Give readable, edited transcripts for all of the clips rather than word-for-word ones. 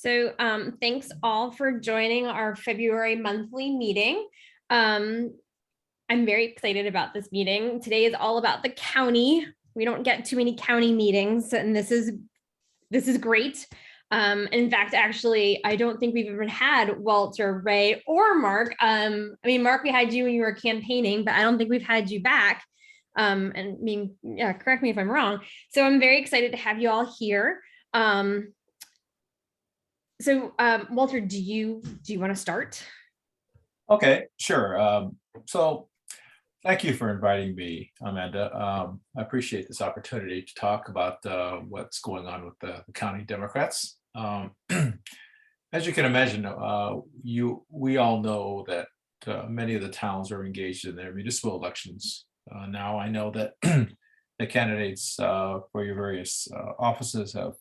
Thanks all for joining our February monthly meeting. I'm very excited about this meeting. Today is all about the county. We don't get too many county meetings, and this is great. In fact, actually, I don't think we've even had Walter, Ray, or Mark. Mark, we had you when you were campaigning, but I don't think we've had you back. Correct me if I'm wrong. So I'm very excited to have you all here. Walter, do you want to start? Okay, sure. So thank you for inviting me, Amanda. I appreciate this opportunity to talk about what's going on with the county Democrats. As you can imagine, we all know that many of the towns are engaged in their municipal elections. Now I know that the candidates for your various offices have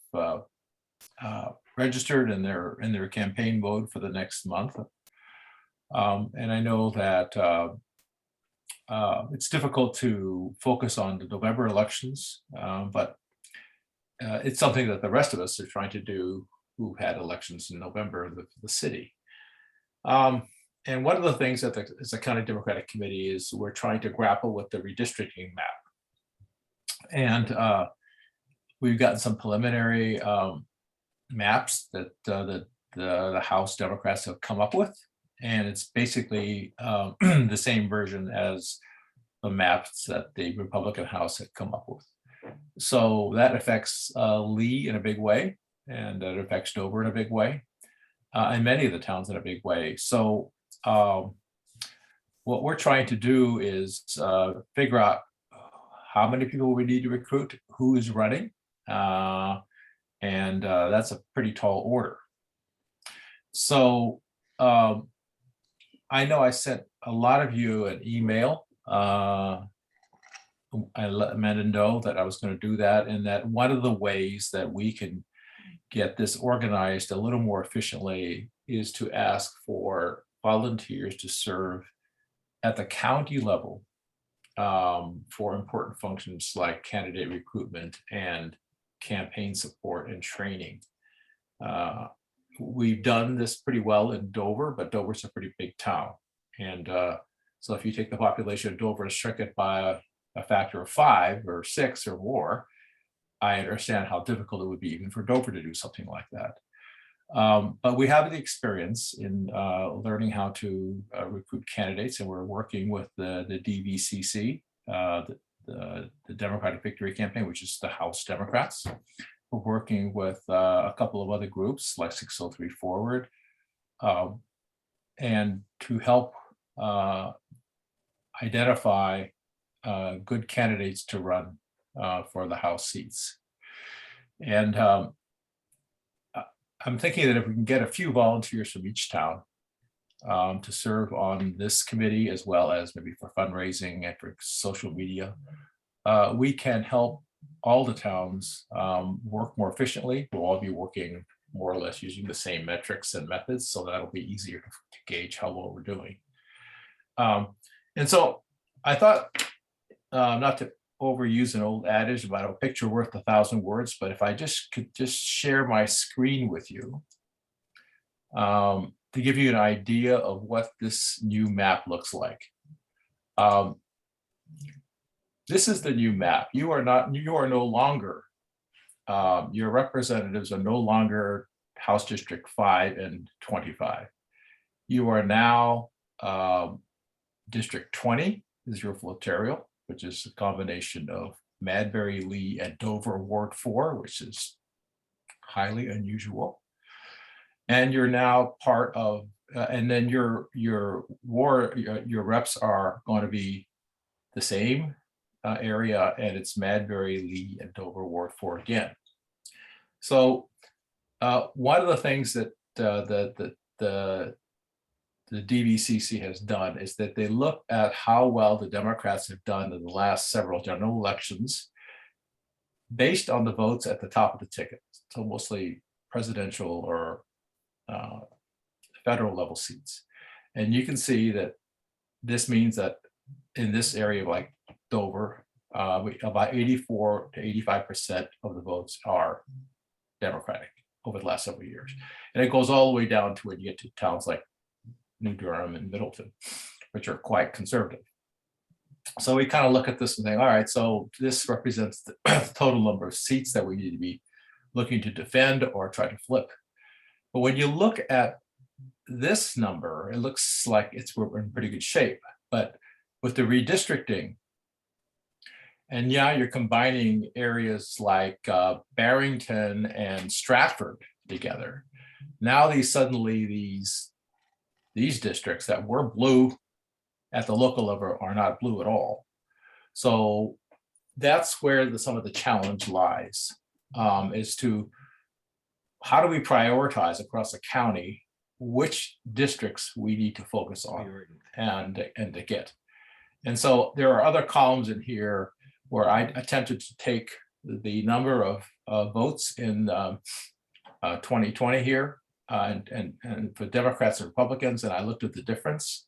registered and they're in their campaign mode for the next month. And I know that it's difficult to focus on the November elections, but it's something that the rest of us are trying to do who had elections in November in the city. And one of the things that as a county Democratic Committee is we're trying to grapple with the redistricting map. And we've gotten some preliminary maps that the House Democrats have come up with. And it's basically the same version as the maps that the Republican House had come up with. So that affects Lee in a big way, and that affects Dover in a big way, and many of the towns in a big way. So what we're trying to do is figure out how many people we need to recruit, who is running, and that's a pretty tall order. So I know I sent a lot of you an email. I let Amanda know that I was going to do that, and that one of the ways that we can get this organized a little more efficiently is to ask for volunteers to serve at the county level for important functions like candidate recruitment and campaign support and training. We've done this pretty well in Dover, but Dover's a pretty big town. And so if you take the population of Dover and shrink it by a factor of 5 or 6 or more, I understand how difficult it would be even for Dover to do something like that. But we have the experience in learning how to recruit candidates, and we're working with the DVCC, the Democratic Victory Campaign, which is the House Democrats. We're working with a couple of other groups like 603 Forward, and to help identify good candidates to run for the House seats. And I'm thinking that if we can get a few volunteers from each town to serve on this committee, as well as maybe for fundraising and for social media, we can help all the towns work more efficiently. We'll all be working more or less using the same metrics and methods, so that'll be easier to gauge how well we're doing. And so I thought, not to overuse an old adage about a picture worth 1,000 words, but if I could share my screen with you to give you an idea of what this new map looks like. This is the new map. You are no longer, your representatives are no longer House District 5 and 25. You are now District 20 is your flotorial, which is a combination of Madbury, Lee, and Dover Ward 4, which is highly unusual. And you're now part of, and then your reps are going to be the same area, and it's Madbury, Lee, and Dover Ward 4 again. So one of the things that the DVCC has done is that they look at how well the Democrats have done in the last several general elections based on the votes at the top of the ticket. So mostly presidential or federal level seats. And you can see that this means that in this area like Dover, about 84 to 85% of the votes are Democratic. over the last several years. And it goes all the way down to when you get to towns like New Durham and Middleton, which are quite conservative. So we kind of look at this and think, all right, so this represents the total number of seats that we need to be looking to defend or try to flip. But when you look at this number, it looks like we're in pretty good shape. But with the redistricting, and yeah, you're combining areas like Barrington and Stratford together. Now these districts that were blue at the local level are not blue at all. So that's where some of the challenge lies, is to how do we prioritize across the county which districts we need to focus on and to get. And so there are other columns in here where I attempted to take the number of votes in 2020 here and for Democrats and Republicans, and I looked at the difference.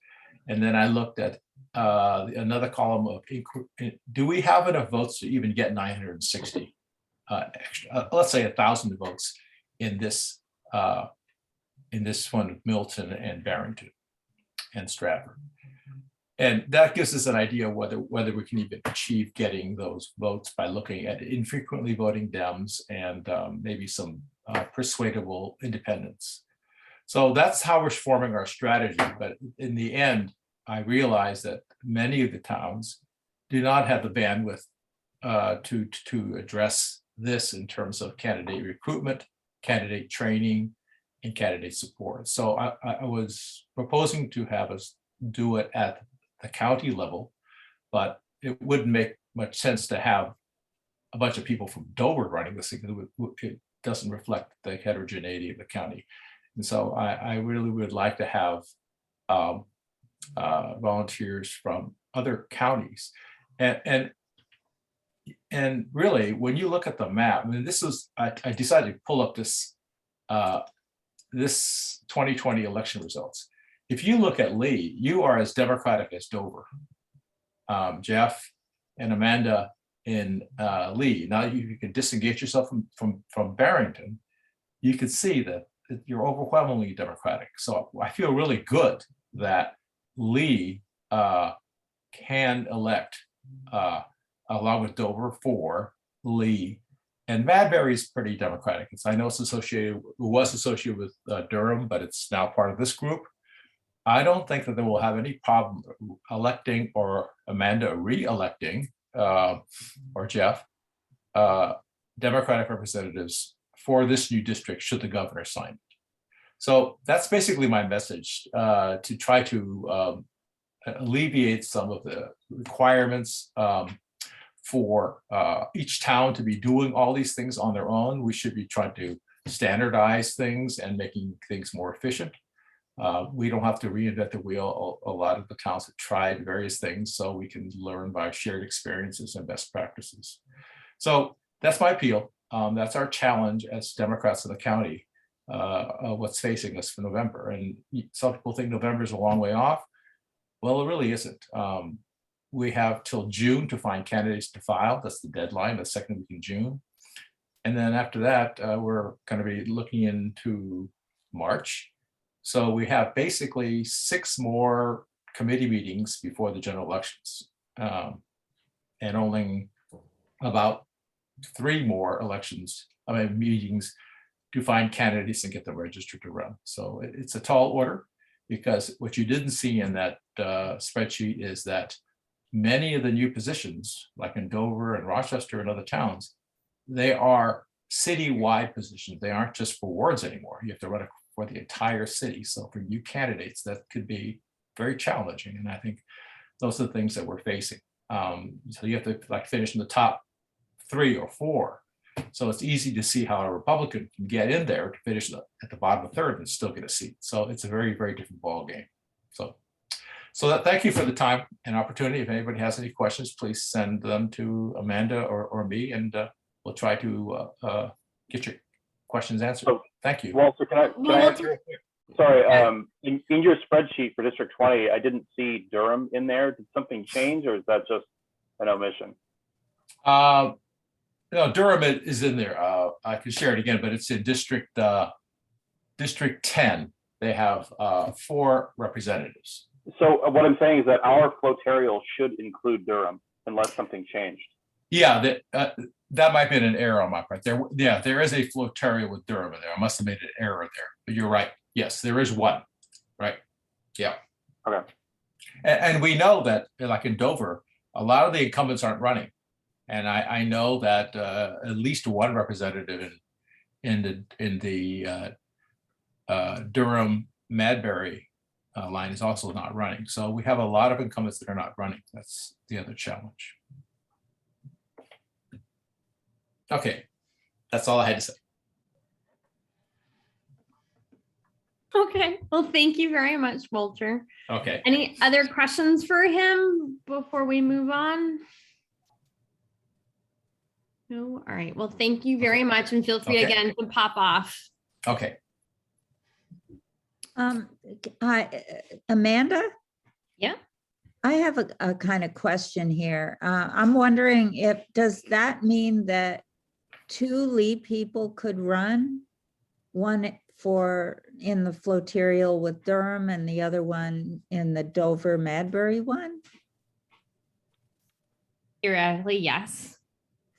And then I looked at another column of do we have enough votes to even get 960 extra, let's say 1,000 votes in this one of Milton and Barrington and Stratford. And that gives us an idea whether we can even achieve getting those votes by looking at infrequently voting Dems and maybe some persuadable independents. So that's how we're forming our strategy. But in the end, I realized that many of the towns do not have the bandwidth to address this in terms of candidate recruitment, candidate training, and candidate support. So I was proposing to have us do it at the county level, but it wouldn't make much sense to have a bunch of people from Dover running this thing. It doesn't reflect the heterogeneity of the county. And so I really would like to have volunteers from other counties. And really, when you look at the map, I mean, I decided to pull up this 2020 election results. If you look at Lee, you are as Democratic as Dover. Jeff and Amanda in Lee. Now you can disengage yourself from Barrington. You can see that you're overwhelmingly Democratic. So I feel really good that Lee can elect along with Dover for Lee. And Madbury is pretty Democratic. I know it was associated with Durham, but it's now part of this group. I don't think that they will have any problem electing or Amanda re-electing or Jeff Democratic representatives for this new district should the governor sign it. So that's basically my message, to try to alleviate some of the requirements for each town to be doing all these things on their own. We should be trying to standardize things and making things more efficient. We don't have to reinvent the wheel. A lot of the towns have tried various things, so we can learn by shared experiences and best practices. So that's my appeal. That's our challenge as Democrats in the county, what's facing us for November. And some people think November is a long way off. Well, it really isn't. We have till June to find candidates to file. That's the deadline, the second week in June. And then after that, we're going to be looking into March. So we have basically 6 more committee meetings before the general elections, and only about 3 more meetings to find candidates and get them registered to run. So it's a tall order, because what you didn't see in that spreadsheet is that many of the new positions, like in Dover and Rochester and other towns, they are citywide positions. They aren't just for wards anymore. You have to run for the entire city. So for new candidates, that could be very challenging. And I think those are the things that we're facing. So you have to finish in the top 3 or 4. So it's easy to see how a Republican can get in there to finish at the bottom of 3rd and still get a seat. So it's a very, very different ball game. So thank you for the time and opportunity. If anybody has any questions, please send them to Amanda or me, and we'll try to get your questions answered. So, thank you. Walter, can I answer? Sorry, in your spreadsheet for District 20, I didn't see Durham in there. Did something change, or is that just an omission? No, Durham is in there. I can share it again, but it's in District 10. They have 4 representatives. So what I'm saying is that our flotarial should include Durham unless something changed. Yeah, that might be an error on my part. There is a flotarial with Durham in there. I must have made an error there, but you're right. Yes, there is one, right? Yeah. Okay. And we know that, like in Dover, a lot of the incumbents aren't running. And I know that at least one representative in the Durham Madbury line is also not running. So we have a lot of incumbents that are not running. That's the other challenge. Okay, that's all I had to say. Okay, well, thank you very much, Walter. Okay. Any other questions for him before we move on? No, all right, well, thank you very much, and feel free Okay. again to pop off. Okay. Amanda? Yeah. I have a kind of question here. I'm wondering does that mean that 2 Lee people could run? One in the flotarial with Durham and the other one in the Dover Madbury one? Theoretically, yes.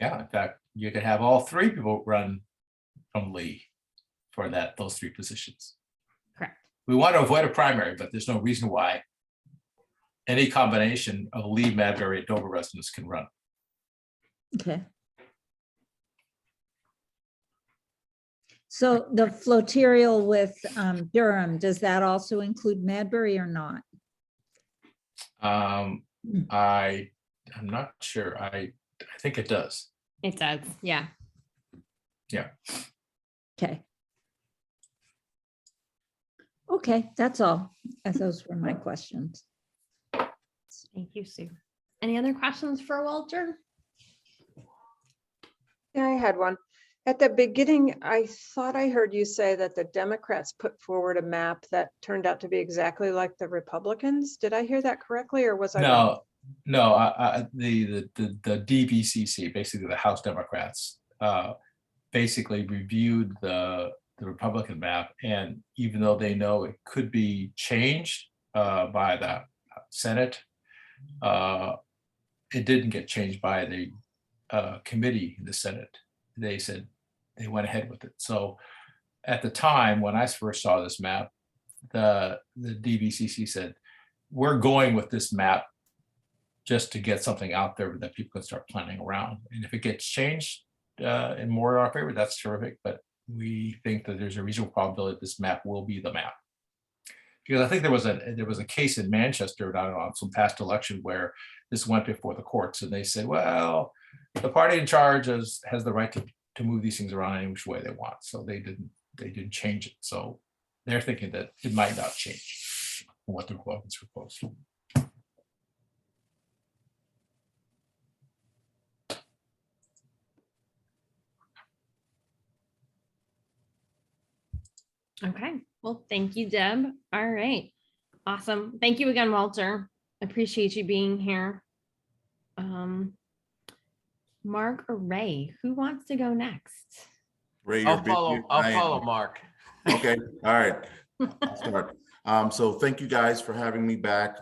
Yeah, in fact, you could have all 3 people run from Lee for those 3 positions. Correct. We want to avoid a primary, but there's no reason why any combination of Lee, Madbury, and Dover residents can run. Okay. So the flotarial with Durham, does that also include Madbury or not? I'm not sure. I think it does. It does, yeah. Yeah. Okay. Okay, that's all. Those were my questions. Thank you, Sue. Any other questions for Walter? Yeah, I had one. At the beginning, I thought I heard you say that the Democrats put forward a map that turned out to be exactly like the Republicans. Did I hear that correctly, or was I wrong? No. The DBCC, basically the House Democrats, basically reviewed the Republican map, and even though they know it could be changed by the Senate, it didn't get changed by the committee in the Senate. They said they went ahead with it. So at the time when I first saw this map, the DBCC said, we're going with this map just to get something out there that people can start planning around. And if it gets changed in more in our favor, that's terrific. But we think that there's a reasonable probability this map will be the map. Because I think there was a case in Manchester, I don't know, on some past election where this went before the courts, and they said, well, the party in charge has the right to move these things around any which way they want. So they didn't change it. So they're thinking that it might not change from what the Republicans proposed. Okay, well, thank you, Deb. All right, awesome. Thank you again, Walter. Appreciate you being here. Mark or Ray, who wants to go next? Ray, I'll follow Mark. Okay, all right. I'll start. So thank you guys for having me back.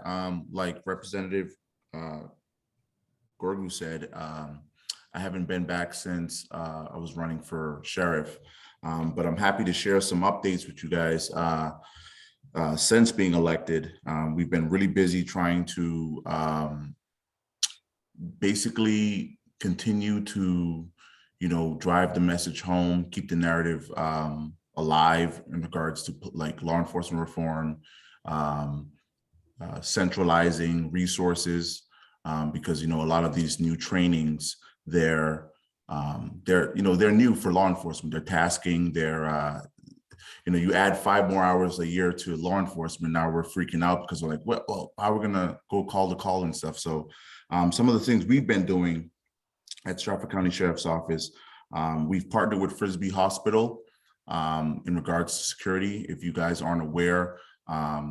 Like Representative Gorgu said, I haven't been back since I was running for sheriff, but I'm happy to share some updates with you guys. Since being elected, we've been really busy trying to basically continue to, drive the message home, keep the narrative alive in regards to like law enforcement reform, centralizing resources, because a lot of these new trainings, they're new for law enforcement. They're tasking, you add 5 more hours a year to law enforcement. Now we're freaking out because we're like, well, how are we gonna go call the call and stuff? So some of the things we've been doing at Stratford County Sheriff's Office, we've partnered with Frisbee Hospital in regards to security. If you guys aren't aware, a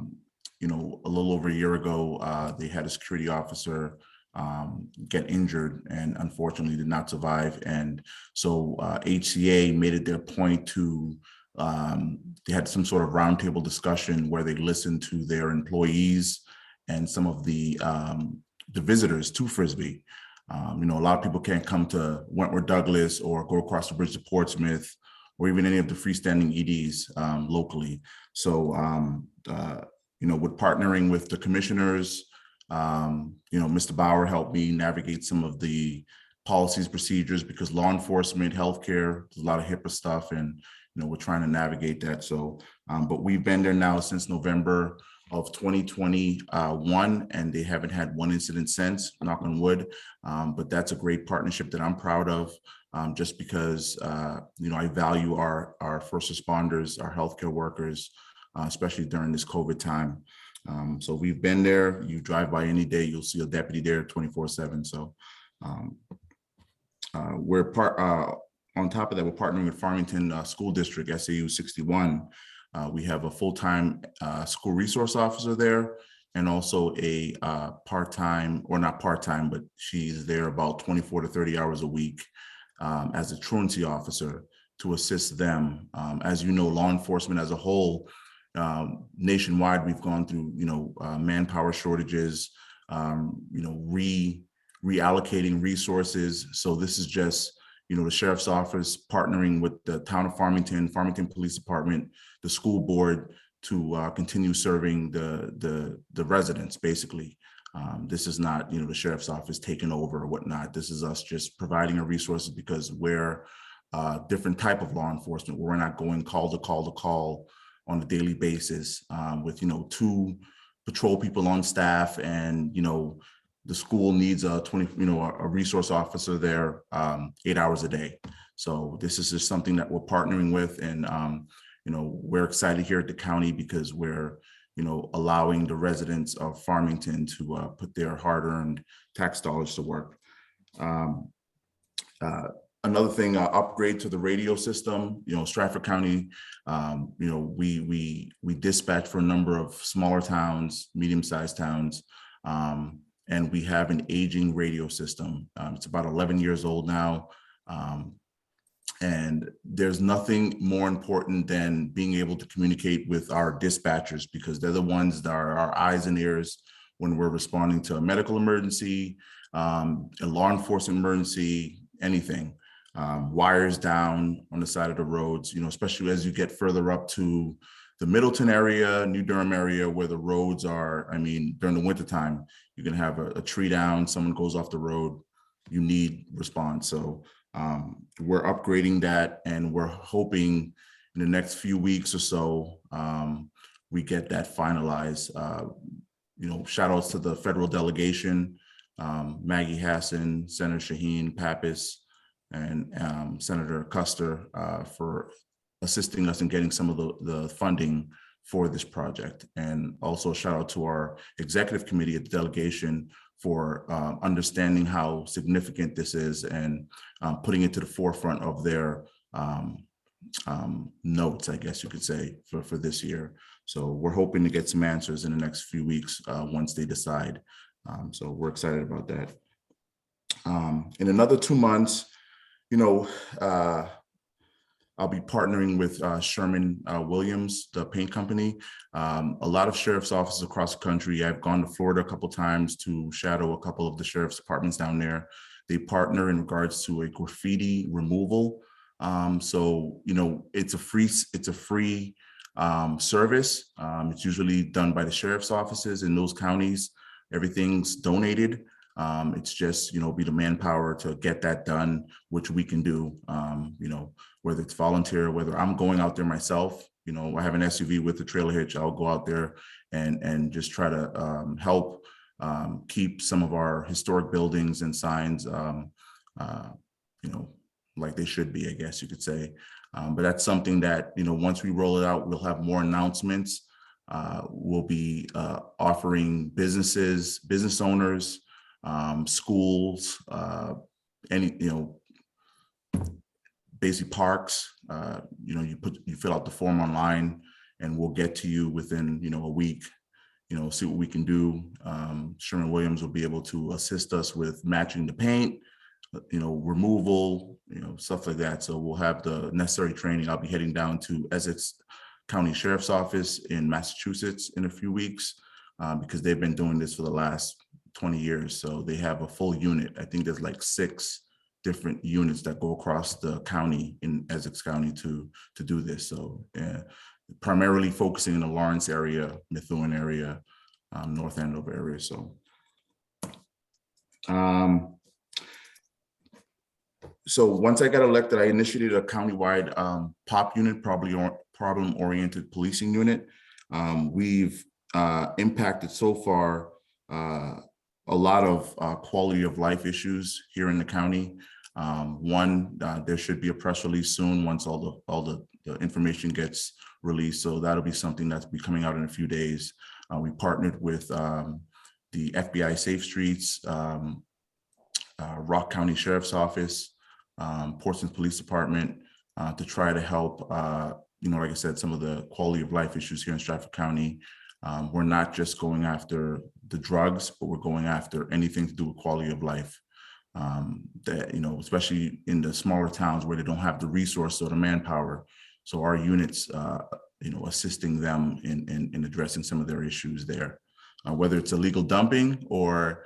little over a year ago, they had a security officer get injured and unfortunately did not survive. And so HCA made it their point to, they had some sort of roundtable discussion where they listened to their employees and some of the visitors to Frisbee. You know, a lot of people can't come to Wentworth Douglas or go across the bridge to Portsmouth or even any of the freestanding EDs locally. So, you know, with partnering with the commissioners, you know, Mr. Bauer helped me navigate some of the policies, procedures, because law enforcement, healthcare, there's a lot of HIPAA stuff, and, you know, we're trying to navigate that. So, but we've been there now since November of 2021, and they haven't had one incident since, knock on wood. But that's a great partnership that I'm proud of, just because, you know, I value our first responders, our healthcare workers, especially during this COVID time. So we've been there. You drive by any day, you'll see a deputy there 24/7. So we're on top of that, we're partnering with Farmington School District, SAU 61. We have a full-time school resource officer there, and also a part-time, or not part-time, but she's there about 24 to 30 hours a week as a truancy officer to assist them. As you know, law enforcement as a whole, nationwide, we've gone through, you know, manpower shortages, you know, reallocating resources. So this is just, you know, the sheriff's office partnering with the town of Farmington Police Department, the school board, to continue serving the residents, basically. This is not, you know, the sheriff's office taking over or whatnot. This is us just providing a resources, because we're a different type of law enforcement. We're not going call to call to call on a daily basis with, you know, 2 patrol people on staff, and, you know, the school needs a resource officer there 8 hours a day. So this is just something that we're partnering with, and you know, we're excited here at the county because we're, you know, allowing the residents of Farmington to put their hard-earned tax dollars to work. Another thing, upgrade to the radio system. You know, Stratford County, you know, we dispatch for a number of smaller towns, medium-sized towns, and we have an aging radio system. It's about 11 years old now. And there's nothing more important than being able to communicate with our dispatchers, because they're the ones that are our eyes and ears when we're responding to a medical emergency, a law enforcement emergency, anything. Wires down on the side of the roads, you know, especially as you get further up to the Middleton area, New Durham area, where the roads are, I mean, during the wintertime, you can have a tree down, someone goes off the road, you need response. So we're upgrading that, and we're hoping in the next few weeks or so, we get that finalized. You know, shout outs to the federal delegation, Maggie Hassan, Senator Shaheen Pappas, and Senator Custer for assisting us in getting some of the funding for this project. And also shout out to our executive committee at the delegation for understanding how significant this is, and putting it to the forefront of their notes, I guess you could say, for this year. So we're hoping to get some answers in the next few weeks once they decide. So we're excited about that. In another 2 months, you know, I'll be partnering with Sherman Williams, the paint company. A lot of sheriff's offices across the country. I've gone to Florida a couple of times to shadow a couple of the sheriff's departments down there. They partner in regards to a graffiti removal. So, you know, it's a free service. It's usually done by the sheriff's offices in those counties. Everything's donated. It's just, you know, be the manpower to get that done, which we can do, you know, whether it's volunteer, whether I'm going out there myself. You know, I have an SUV with the trailer hitch. I'll go out there and just try to help keep some of our historic buildings and signs, you know, like they should be, I guess you could say. But that's something that, you know, once we roll it out, we'll have more announcements. We'll be offering businesses, business owners, schools, any, you know, basic parks, you know, you fill out the form online, and we'll get to you within, you know, a week, see what we can do. Sherman Williams will be able to assist us with matching the paint, removal, stuff like that. So we'll have the necessary training. I'll be heading down to Essex County Sheriff's Office in Massachusetts in a few weeks because they've been doing this for the last 20 years. So they have a full unit. I think there's like 6 different units that go across the county in Essex County to do this. So primarily focusing in the Lawrence area, Methuen area, North Andover area. So once I got elected, I initiated a countywide POP unit, problem-oriented policing unit. We've impacted so far a lot of quality of life issues here in the county. There should be a press release soon once all the information gets released. So that'll be something that's be coming out in a few days. We partnered with the FBI Safe Streets, Rock County Sheriff's Office, Portsmouth Police Department to try to help, like I said, some of the quality of life issues here in Stratford County. We're not just going after the drugs, but we're going after anything to do with quality of life. Especially in the smaller towns where they don't have the resource or the manpower. So our units, assisting them in addressing some of their issues there, whether it's illegal dumping or,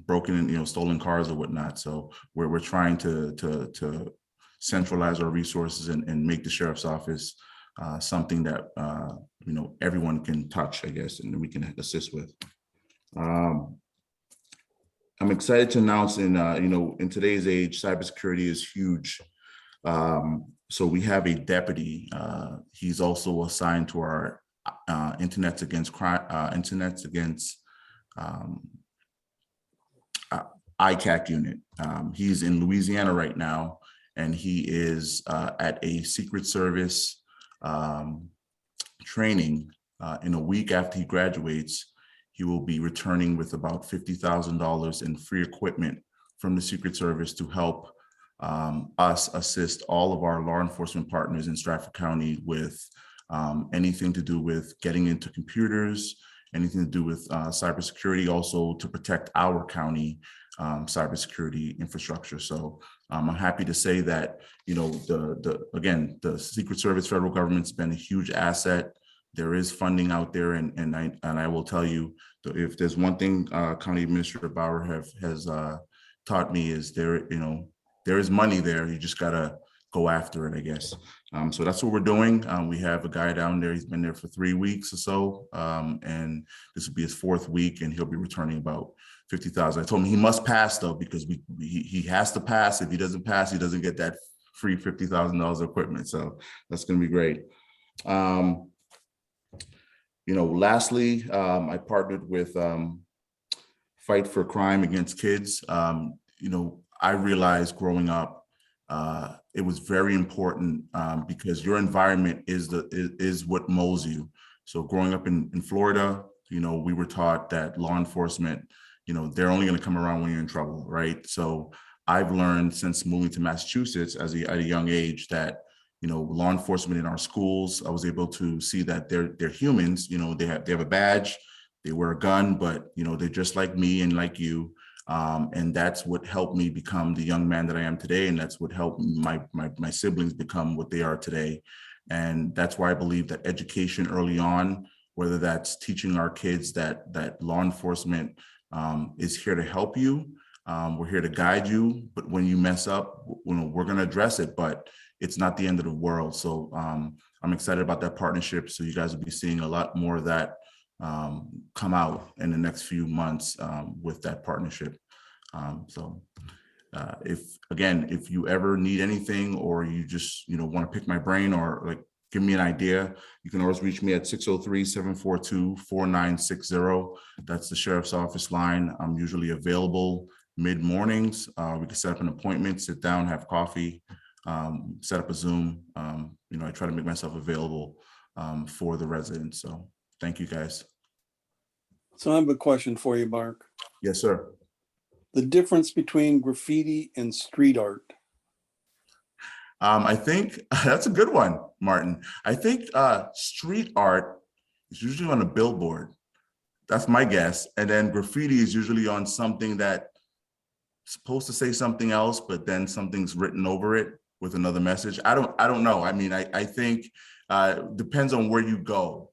broken and, stolen cars or whatnot. So we're trying to centralize our resources and make the sheriff's office something that, everyone can touch, I guess, and we can assist with. I'm excited to announce in today's age, cybersecurity is huge. So we have a deputy. He's also assigned to our Internets Against Crime, ICAC unit. He's in Louisiana right now, and he is at a Secret Service training. In a week after he graduates, he will be returning with about $50,000 in free equipment from the Secret Service to help us assist all of our law enforcement partners in Stratford County with anything to do with getting into computers, anything to do with cybersecurity, also to protect our county cybersecurity infrastructure. So I'm happy to say that, the Secret Service, federal government's been a huge asset. There is funding out there, and I will tell you, if there's one thing County Administrator Bauer has taught me is there is money there. You just gotta go after it, I guess. So that's what we're doing. We have a guy down there. He's been there for 3 weeks or so, and this will be his 4th week, and he'll be returning about $50,000. I told him he must pass though, because he has to pass. If he doesn't pass, he doesn't get that free $50,000 of equipment. So that's going to be great. Lastly, I partnered with Fight for Crime Against Kids. I realized growing up, it was very important because your environment is what molds you. So growing up in Florida, we were taught that law enforcement, they're only going to come around when you're in trouble, right? So I've learned since moving to Massachusetts at a young age that law enforcement in our schools, I was able to see that they're humans. They have a badge, they wear a gun, but they're just like me and like you. And that's what helped me become the young man that I am today. And that's what helped my siblings become what they are today. And that's why I believe that education early on, whether that's teaching our kids that law enforcement is here to help you. We're here to guide you, but when you mess up, we're going to address it, but it's not the end of the world. So I'm excited about that partnership. So you guys will be seeing a lot more of that come out in the next few months with that partnership. If you ever need anything, or you just want to pick my brain or give me an idea, you can always reach me at 603-742-4960. That's the sheriff's office line. I'm usually available mid-mornings. We can set up an appointment, sit down, have coffee, set up a Zoom. I try to make myself available for the residents. So thank you, guys. So I have a question for you, Mark. Yes, sir. The difference between graffiti and street art. I think that's a good one, Martin. I think street art is usually on a billboard. That's my guess. And then graffiti is usually on something that supposed to say something else, but then something's written over it with another message. I don't know. I mean, I think depends on where you go.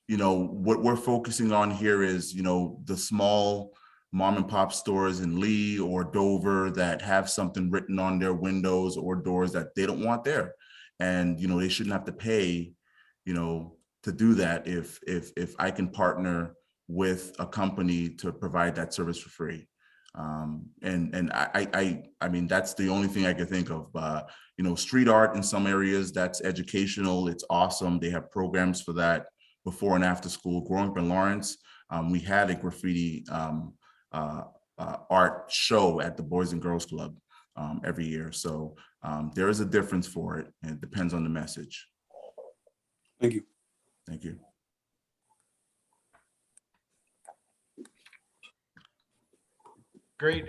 You know, what we're focusing on here is, you know, the small mom and pop stores in Lee or Dover that have something written on their windows or doors that they don't want there. And, you know, they shouldn't have to pay, you know, to do that if I can partner with a company to provide that service for free. And I mean, that's the only thing I could think of. You know, street art in some areas, that's educational. It's awesome. They have programs for that before and after school. Growing up in Lawrence, we had a graffiti art show at the Boys and Girls Club every year. So there is a difference for it, and it depends on the message. Thank you. Thank you. Great.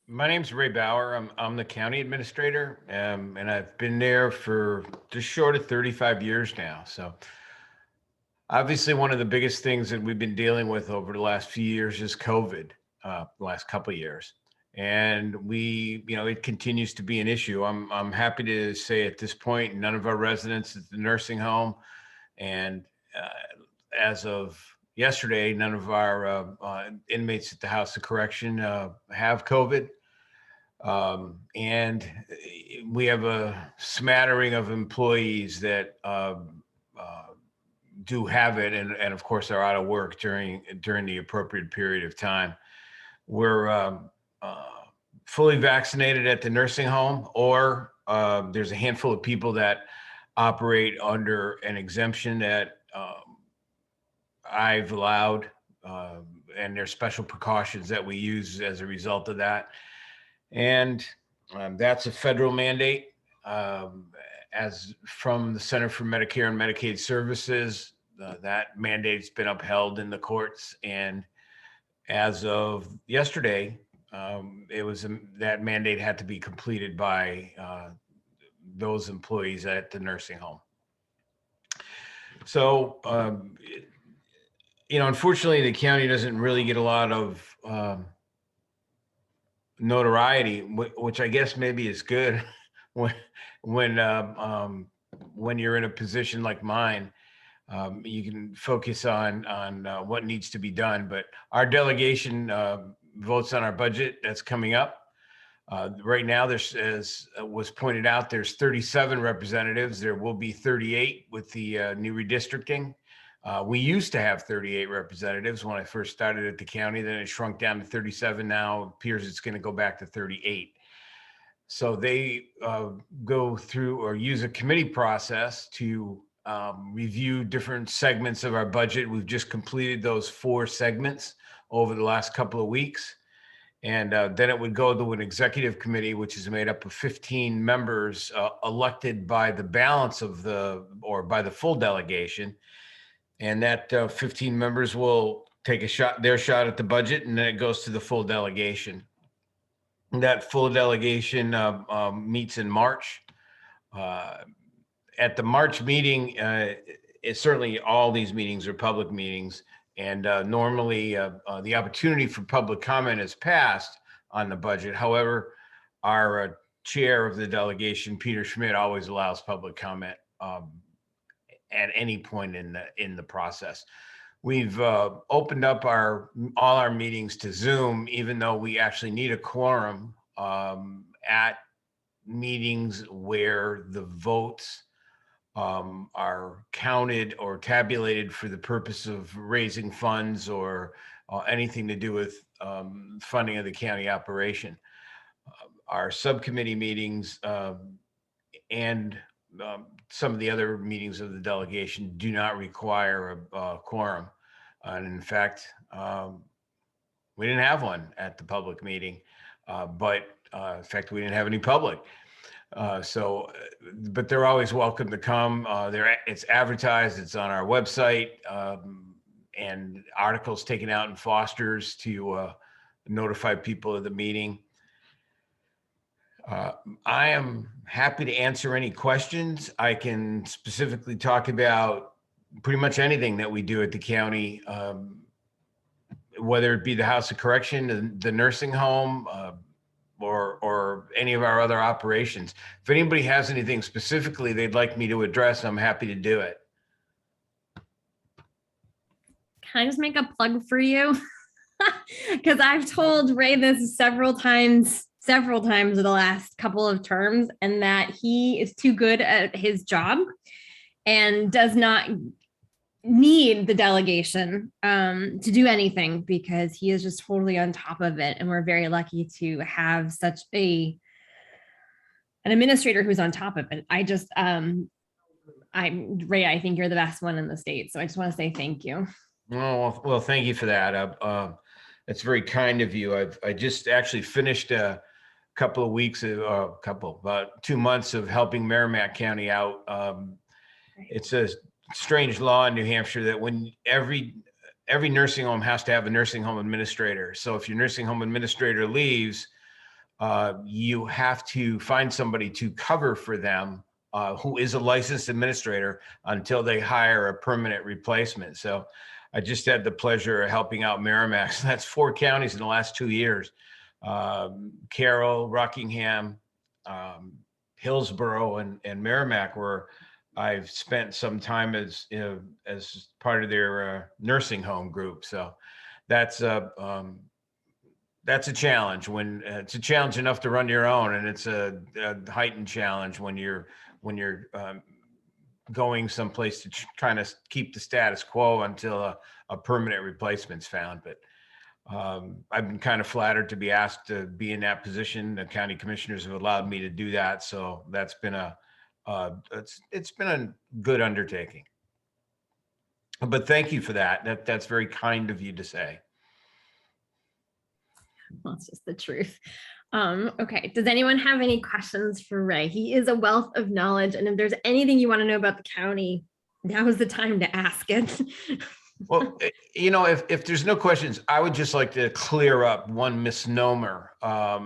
My name's Ray Bauer. I'm the county administrator, and I've been there for just short of 35 years now. So obviously one of the biggest things that we've been dealing with over the last few years is COVID, the last couple of years. And it continues to be an issue. I'm happy to say at this point, none of our residents at the nursing home, and as of yesterday, none of our inmates at the House of Correction have COVID. And we have a smattering of employees that do have it, and of course are out of work during the appropriate period of time. We're fully vaccinated at the nursing home, or there's a handful of people that operate under an exemption that I've allowed, and there's special precautions that we use as a result of that. And that's a federal mandate, as from the Center for Medicare and Medicaid Services. That mandate's been upheld in the courts, and as of yesterday, that mandate had to be completed by those employees at the nursing home. So, unfortunately, the county doesn't really get a lot of notoriety, which I guess maybe is good when you're in a position like mine. You can focus on what needs to be done. But our delegation votes on our budget that's coming up. Right now, there's, as was pointed out, there's 37 representatives. There will be 38 with the new redistricting. We used to have 38 representatives when I first started at the county. Then it shrunk down to 37. Now it appears it's going to go back to 38. So they go through or use a committee process to review different segments of our budget. We've just completed those 4 segments over the last couple of weeks. And then it would go to an executive committee, which is made up of 15 members elected by the balance of by the full delegation. And that 15 members will take their shot at the budget, and then it goes to the full delegation. And that full delegation meets in March. At the March meeting, certainly all these meetings are public meetings, and normally the opportunity for public comment is passed on the budget. However, our chair of the delegation, Peter Schmidt, always allows public comment at any point in the process. We've opened up all our meetings to Zoom, even though we actually need a quorum at meetings where the votes are counted or tabulated for the purpose of raising funds or anything to do with funding of the county operation. Our subcommittee meetings and some of the other meetings of the delegation do not require a quorum. And in fact, we didn't have one at the public meeting, but in fact, we didn't have any public. But they're always welcome to come. It's advertised, it's on our website, and articles taken out in Foster's to notify people of the meeting. I am happy to answer any questions. I can specifically talk about pretty much anything that we do at the county, whether it be the House of Correction, the nursing home, or any of our other operations. If anybody has anything specifically they'd like me to address, I'm happy to do it. Can I just make a plug for you? Because I've told Ray this several times in the last couple of terms, and that he is too good at his job and does not need the delegation to do anything, because he is just totally on top of it. And we're very lucky to have such an administrator who's on top of it. Ray, I think you're the best one in the state. So I just want to say thank you. Oh, well, thank you for that. It's very kind of you. I just actually finished a couple of weeks, about 2 months of helping Merrimack County out. It's a strange law in New Hampshire that when every nursing home has to have a nursing home administrator. So if your nursing home administrator leaves, you have to find somebody to cover for them who is a licensed administrator until they hire a permanent replacement. So I just had the pleasure of helping out Merrimack. So that's 4 counties in the last 2 years. Carroll, Rockingham, Hillsborough, and Merrimack, where I've spent some time as part of their nursing home group. So that's a challenge. When it's a challenge enough to run your own, and it's a heightened challenge when you're going someplace to kind of keep the status quo until a permanent replacement's found. But I've been kind of flattered to be asked to be in that position. The county commissioners have allowed me to do that, so that's been it's been a good undertaking. But thank you for that. That's very kind of you to say. Well, it's just the truth. Okay, does anyone have any questions for Ray? He is a wealth of knowledge, and if there's anything you want to know about the county, now is the time to ask it. Well, if there's no questions, I would just like to clear up one misnomer. That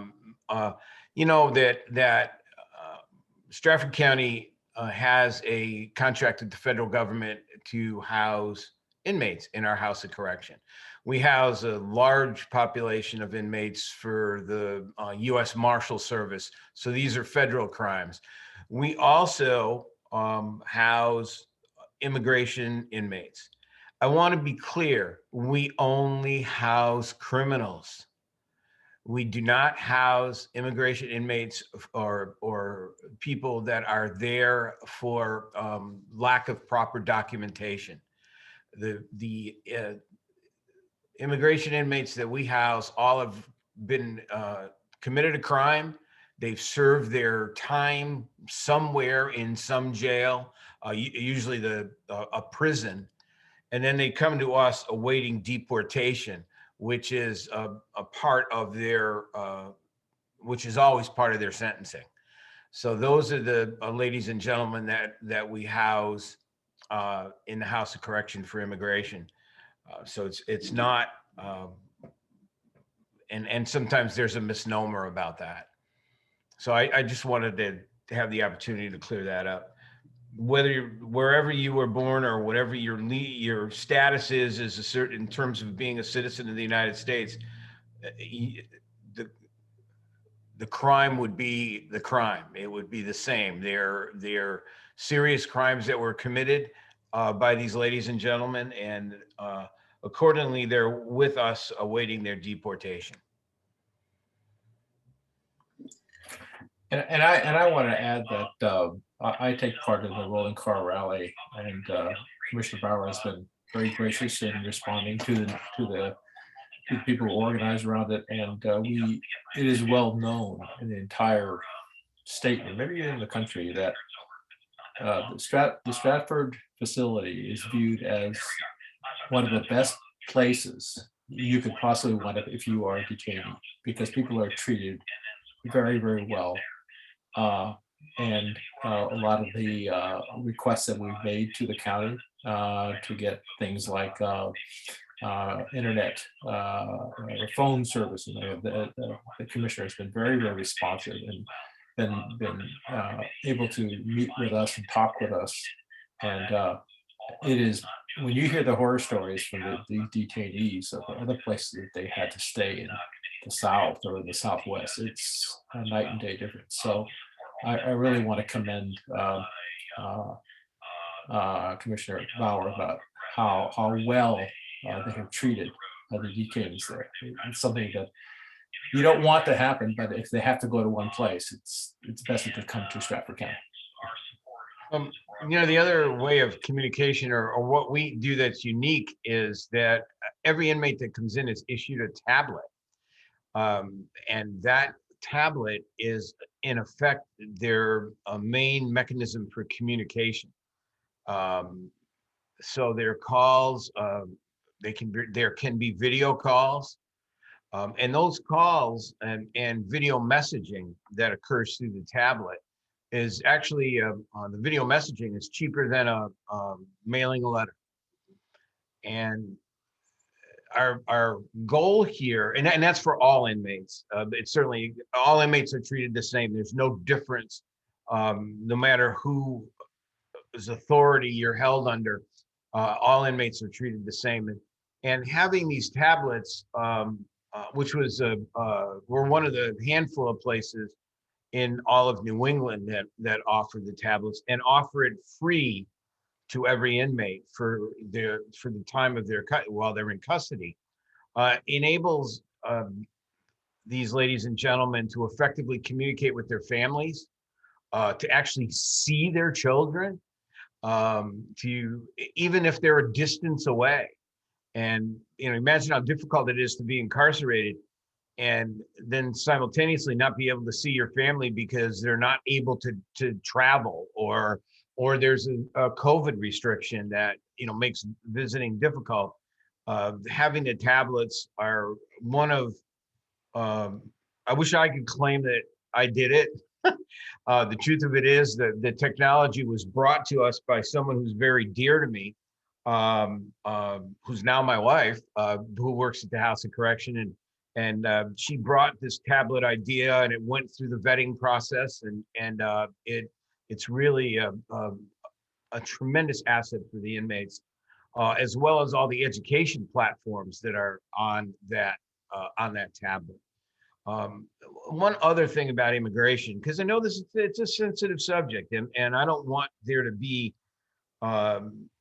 Stratford County has a contract with the federal government to house inmates in our House of Correction. We house a large population of inmates for the U.S. Marshal Service. So these are federal crimes. We also house immigration inmates. I want to be clear, we only house criminals. We do not house immigration inmates or people that are there for lack of proper documentation. The immigration inmates that we house all have been committed a crime. They've served their time somewhere in some jail, usually a prison, and then they come to us awaiting deportation, which is a part of their, which is always part of their sentencing. So those are the ladies and gentlemen that we house in the House of Correction for Immigration. So it's not, and sometimes there's a misnomer about that. So I just wanted to have the opportunity to clear that up. Wherever you were born or whatever your status is a certain in terms of being a citizen of the United States, the crime would be the crime. It would be the same. They're serious crimes that were committed by these ladies and gentlemen, and accordingly, they're with us awaiting their deportation. And I want to add that I take part in the Rolling Car Rally, and Commissioner Bauer has been very gracious in responding to the people who organize around it, and it is well known in the entire state, and maybe even in the country, that the Stratford facility is viewed as one of the best places you could possibly want it if you are a detainee, because people are treated very, very well. And a lot of the requests that we've made to the county to get things like internet or phone service, and the commissioner has been very, very responsive, been able to meet with us and talk with us. And it is, when you hear the horror stories from the detainees of other places that they had to stay in the South or in the Southwest, it's a night and day difference. So I really want to commend Commissioner Bauer about how well they have treated the detainees there. It's something that you don't want to happen, but if they have to go to one place, it's best if they come to Stratford County. You know, the other way of communication or what we do that's unique is that every inmate that comes in is issued a tablet. And that tablet is in effect their main mechanism for communication. So their calls, there can be video calls, and those calls and video messaging that occurs through the tablet is actually the video messaging is cheaper than mailing a letter. And our goal here, and that's for all inmates. It's certainly all inmates are treated the same. There's no difference, no matter whose authority you're held under. All inmates are treated the same. And having these tablets, which was we're one of the handful of places in all of New England that offer the tablets and offer it free to every inmate for the time of their while they're in custody, enables these ladies and gentlemen to effectively communicate with their families, to actually see their children, to even if they're a distance away. And imagine how difficult it is to be incarcerated and then simultaneously not be able to see your family because they're not able to travel, or there's a COVID restriction that makes visiting difficult. Having the tablets are one of, I wish I could claim that I did it. The truth of it is that the technology was brought to us by someone who's very dear to me, who's now my wife, who works at the House of Correction, and she brought this tablet idea, and it went through the vetting process, and it's really a tremendous asset for the inmates, as well as all the education platforms that are on that tablet. One other thing about immigration, because I know it's a sensitive subject, and I don't want there to be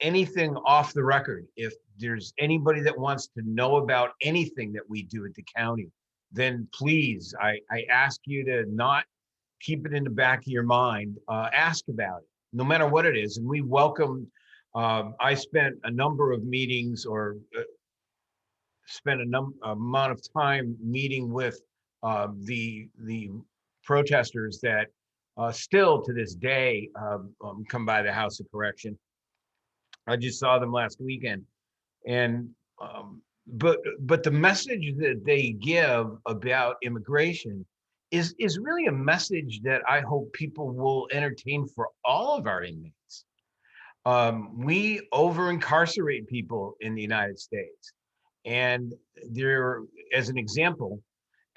anything off the record. If there's anybody that wants to know about anything that we do at the county, then please, I ask you to not keep it in the back of your mind. Ask about it, no matter what it is. And we welcome, I spent a number of meetings, or spent amount of time meeting with the protesters that still to this day come by the House of Correction. I just saw them last weekend, and but the message that they give about immigration is really a message that I hope people will entertain for all of our inmates. We over incarcerate people in the United States, and there, as an example,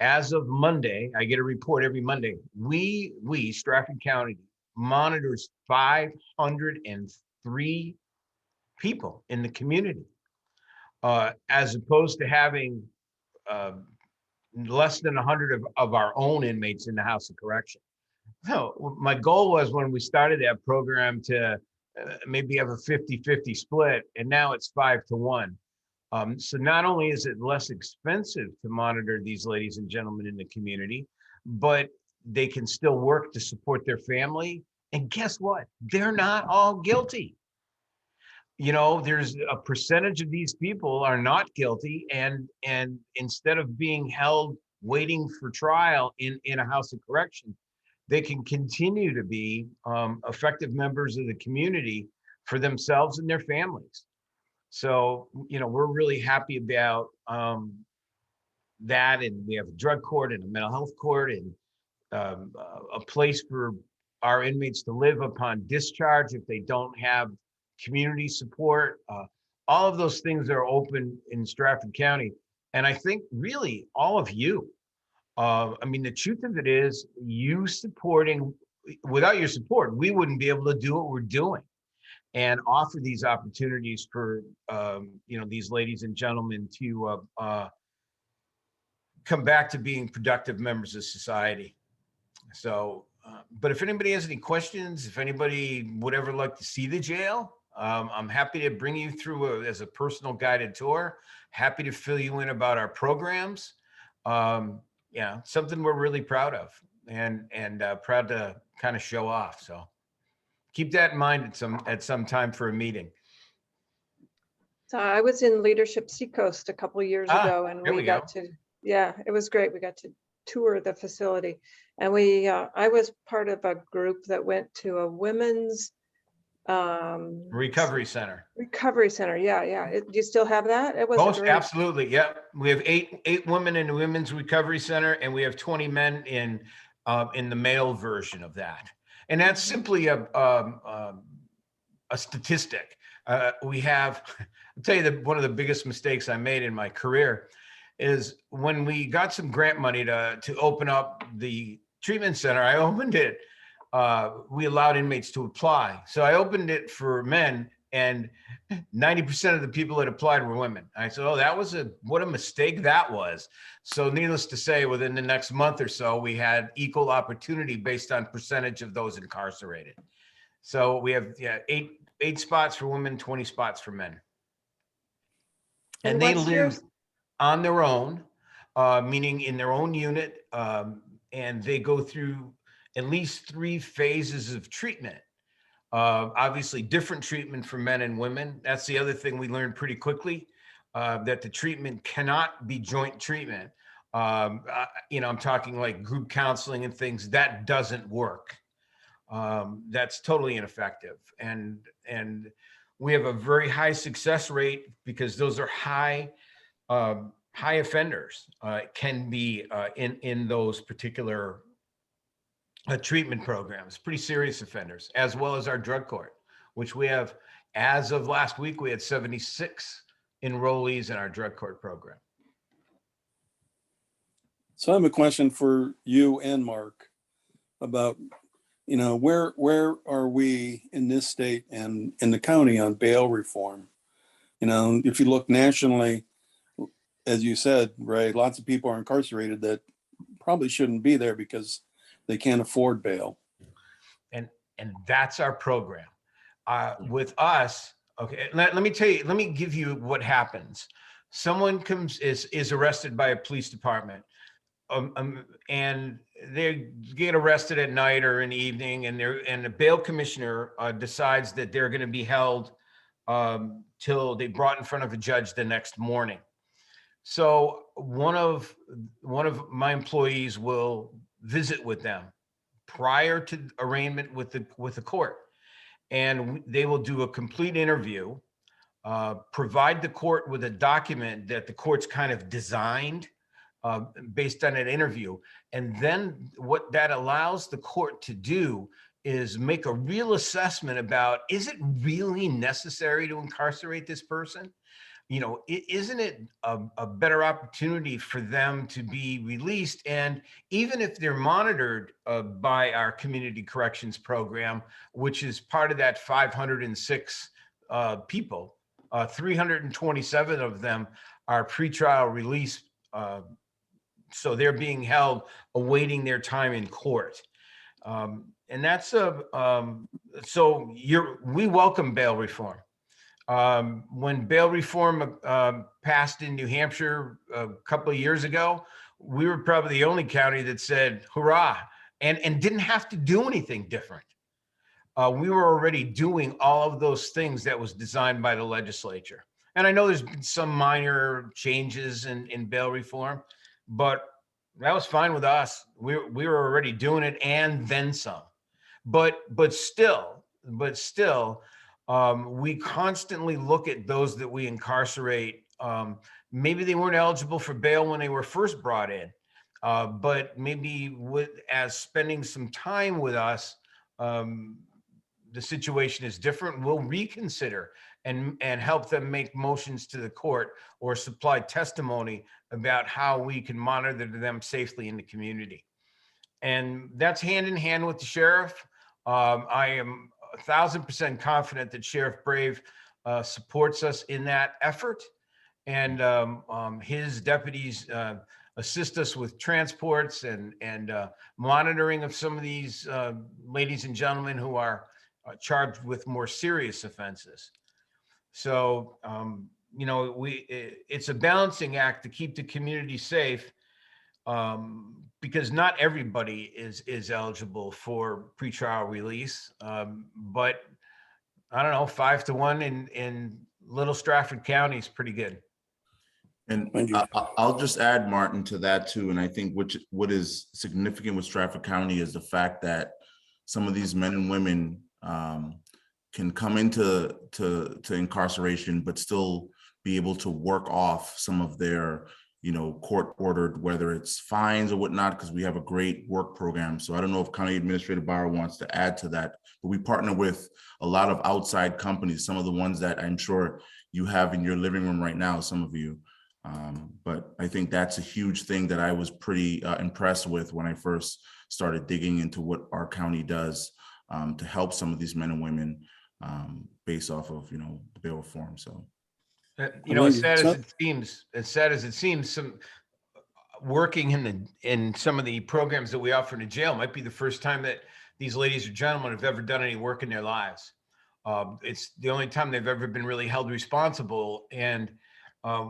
as of Monday, I get a report every Monday. We Stratford County monitors 503 people in the community, as opposed to having less than 100 of our own inmates in the House of Correction. So my goal was, when we started that program, to maybe have a 50-50 split, and now it's 5-1. So not only is it less expensive to monitor these ladies and gentlemen in the community, but they can still work to support their family. And guess what? They're not all guilty. There's a percentage of these people are not guilty, and instead of being held waiting for trial in a House of Correction, they can continue to be effective members of the community for themselves and their families. So, we're really happy about that. And we have a drug court and a mental health court, and a place for our inmates to live upon discharge if they don't have community support. All of those things are open in Stratford County. And I think really all of you I mean, the truth of it is, you supporting, without your support, we wouldn't be able to do what we're doing and offer these opportunities for, you know, these ladies and gentlemen to come back to being productive members of society. So, but if anybody has any questions, if anybody would ever like to see the jail, I'm happy to bring you through as a personal guided tour. Happy to fill you in about our programs. Yeah, something we're really proud of and proud to kind of show off. So keep that in mind at some time for a meeting. So I was in Leadership Seacoast a couple of years ago, and there we we go. got to, yeah, it was great. We got to tour the facility, and I was part of a group that went to a women's Recovery center. recovery center. Yeah. Do you still have that? It was Most great. absolutely. Yep. We have eight women in the women's recovery center, and we have 20 men in the male version of that. And that's simply a statistic. We have, I'll tell you that one of the biggest mistakes I made in my career is when we got some grant money to open up the treatment center. I opened it. We allowed inmates to apply. So I opened it for men, and 90% of the people that applied were women. I said, oh, what a mistake that was. So needless to say, within the next month or so, we had equal opportunity based on percentage of those incarcerated. So we have eight spots for women, 20 spots for men. And they live on their own, meaning in their own unit, and they go through at least 3 phases of treatment. Obviously, different treatment for men and women. That's the other thing we learned pretty quickly, that the treatment cannot be joint treatment. You know, I'm talking like group counseling and things. That doesn't work. That's totally ineffective. And we have a very high success rate because those are high offenders, can be in those particular treatment programs, pretty serious offenders, as well as our drug court, which we have, as of last week, we had 76 enrollees in our drug court program. So I have a question for you and Mark about, you know, where are we in this state and in the county on bail reform? You know, if you look nationally, as you said, Ray, lots of people are incarcerated that probably shouldn't be there because they can't afford bail. And that's our program. With us, okay, let me tell you, let me give you what happens. Someone is arrested by a police department, and they get arrested at night or in the evening, and the bail commissioner decides that they're going to be held till they brought in front of a judge the next morning. So one of my employees will visit with them prior to arraignment with the court, and they will do a complete interview, provide the court with a document that the court's kind of designed based on an interview. And then what that allows the court to do is make a real assessment about, is it really necessary to incarcerate this person? You know, isn't it a better opportunity for them to be released? And even if they're monitored by our community corrections program, which is part of that 506 people, 327 of them are pretrial release. So they're being held awaiting their time in court. And that's so we welcome bail reform. When bail reform passed in New Hampshire a couple of years ago, we were probably the only county that said, hurrah, and didn't have to do anything different. We were already doing all of those things that was designed by the legislature. And I know there's been some minor changes in bail reform, but that was fine with us. We were already doing it and then some. But still, we constantly look at those that we incarcerate. Maybe they weren't eligible for bail when they were first brought in, but maybe as spending some time with us, the situation is different. We'll reconsider and help them make motions to the court or supply testimony about how we can monitor them safely in the community. And that's hand in hand with the sheriff. I am 1,000% confident that Sheriff Brave supports us in that effort. And his deputies assist us with transports and monitoring of some of these ladies and gentlemen who are charged with more serious offenses. So, you know, it's a balancing act to keep the community safe, because not everybody is eligible for pretrial release. But I don't know, 5-1 in Little Stratford County is pretty good. And Thank you. I'll just add, Martin, to that too. And I think what is significant with Stratford County is the fact that some of these men and women can come into incarceration, but still be able to work off some of their, you know, court ordered, whether it's fines or whatnot, because we have a great work program. So I don't know if County Administrator Bauer wants to add to that, but we partner with a lot of outside companies, some of the ones that I'm sure you have in your living room right now, some of you. But I think that's a huge thing that I was pretty impressed with when I first started digging into what our county does to help some of these men and women based off of, you know, the bail reform. So, you know, as sad as it seems, some working in some of the programs that we offer in the jail might be the first time that these ladies or gentlemen have ever done any work in their lives. It's the only time they've ever been really held responsible, and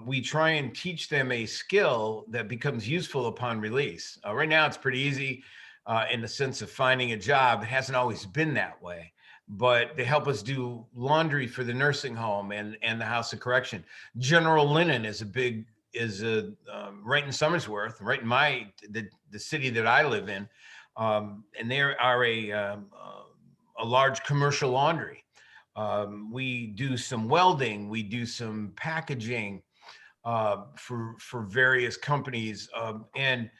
we try and teach them a skill that becomes useful upon release. Right now, it's pretty easy in the sense of finding a job. It hasn't always been that way, but they help us do laundry for the nursing home and the House of Correction. General Linen is right in Somersworth, right in the city that I live in, and they are a large commercial laundry. We do some welding, we do some packaging for various companies, and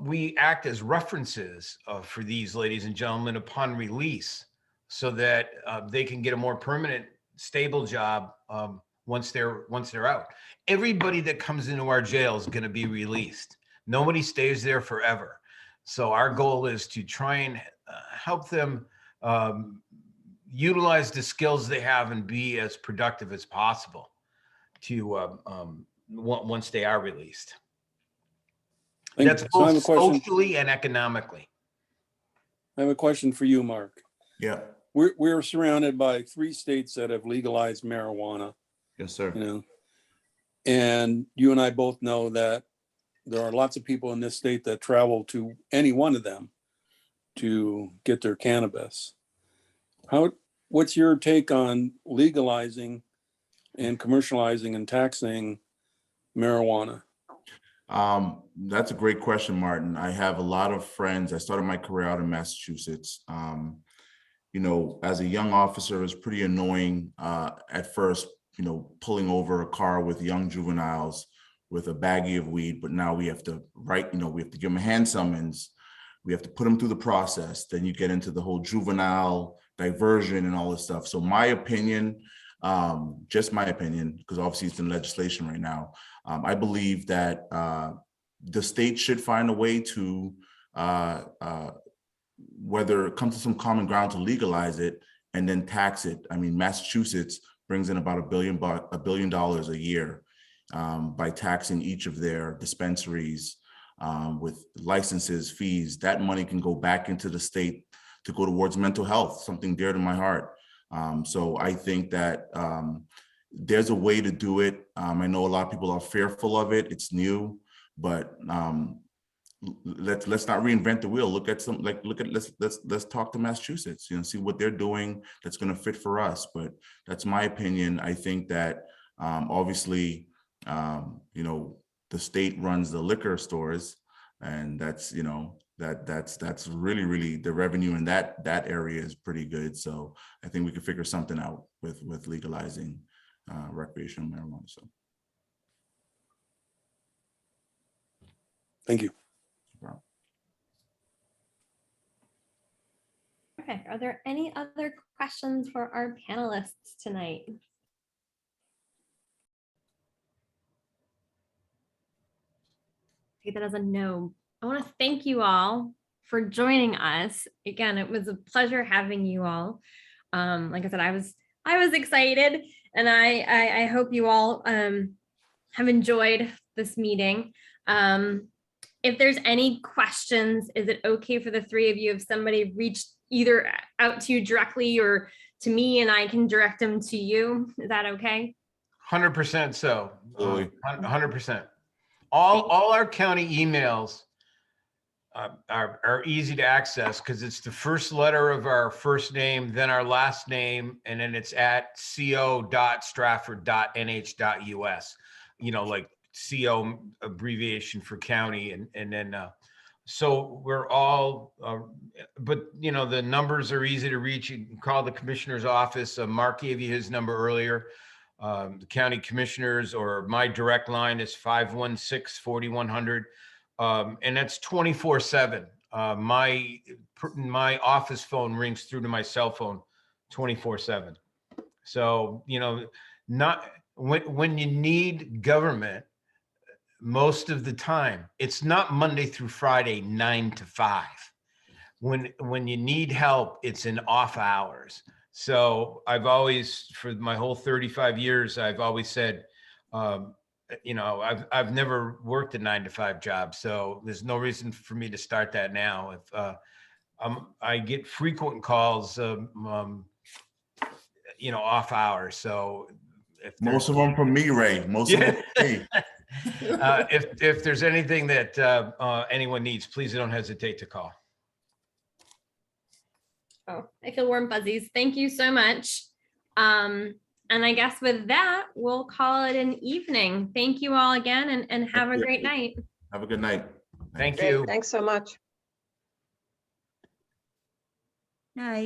we act as references for these ladies and gentlemen upon release, so that they can get a more permanent, stable job once they're out. Everybody that comes into our jail is going to be released. Nobody stays there forever. So our goal is to try and help them utilize the skills they have and be as productive as possible to once they are released. Thank That's you. So I have both a question. socially and economically. I have a question for you, Mark. yeah, We're surrounded by 3 states that have legalized marijuana, yes, sir. you know, and you and I both know that there are lots of people in this state that travel to any one of them to get their cannabis. What's your take on legalizing and commercializing and taxing marijuana? That's a great question, Martin. I have a lot of friends. I started my career out in Massachusetts. You know, as a young officer, it was pretty annoying at first, you know, pulling over a car with young juveniles with a baggie of weed, but now we have to we have to give them a hand summons. We have to put them through the process. Then you get into the whole juvenile diversion and all this stuff. So my opinion, just my opinion, because obviously it's in legislation right now. I believe that the state should find a way to whether come to some common ground to legalize it and then tax it. I mean, Massachusetts brings in about $1 billion a year by taxing each of their dispensaries with licenses, fees. That money can go back into the state to go towards mental health, something dear to my heart. So I think that there's a way to do it. I know a lot of people are fearful of it. It's new, but let's not reinvent the wheel. Let's talk to Massachusetts, you know, see what they're doing that's going to fit for us. But that's my opinion. I think that obviously, you know, the state runs the liquor stores, and that's, you know, that's really the revenue in that area is pretty good. So I think we can figure something out with legalizing recreational marijuana. So Thank you. Okay, are there any other questions for our panelists tonight? take that as a no. I want to thank you all for joining us. Again, it was a pleasure having you all. Like I said, I was excited, and I hope you all have enjoyed this meeting. If there's any questions, is it okay for the three of you if somebody reached either out to you directly or to me and I can direct them to you? Is that okay? 100% so. Absolutely. 100%. All our county emails are easy to access because it's the first letter of our first name, then our last name, and then it's at co.stratford.nh.us. You know, like CO abbreviation for county, and then so we're all. But you know, the numbers are easy to reach. You can call the commissioner's office. Mark gave you his number earlier. The county commissioners, or my direct line is 516-4100. And that's 24/7. My office phone rings through to my cell phone 24/7. So, you know, not when you need government, most of the time, it's not Monday through Friday, 9 to 5. When you need help, it's in off hours. So I've always, for my whole 35 years, I've always said, you know, I've never worked a 9 to 5 job, so there's no reason for me to start that now. If I get frequent calls, you know, off hours. So if Most of them from me, Ray. Most of them from me. if there's anything that anyone needs, please don't hesitate to call. Oh, I feel warm fuzzies. Thank you so much. And I guess with that, we'll call it an evening. Thank you all again, and have a great night. Have a good night. Thank Great, you. thanks so much. Night.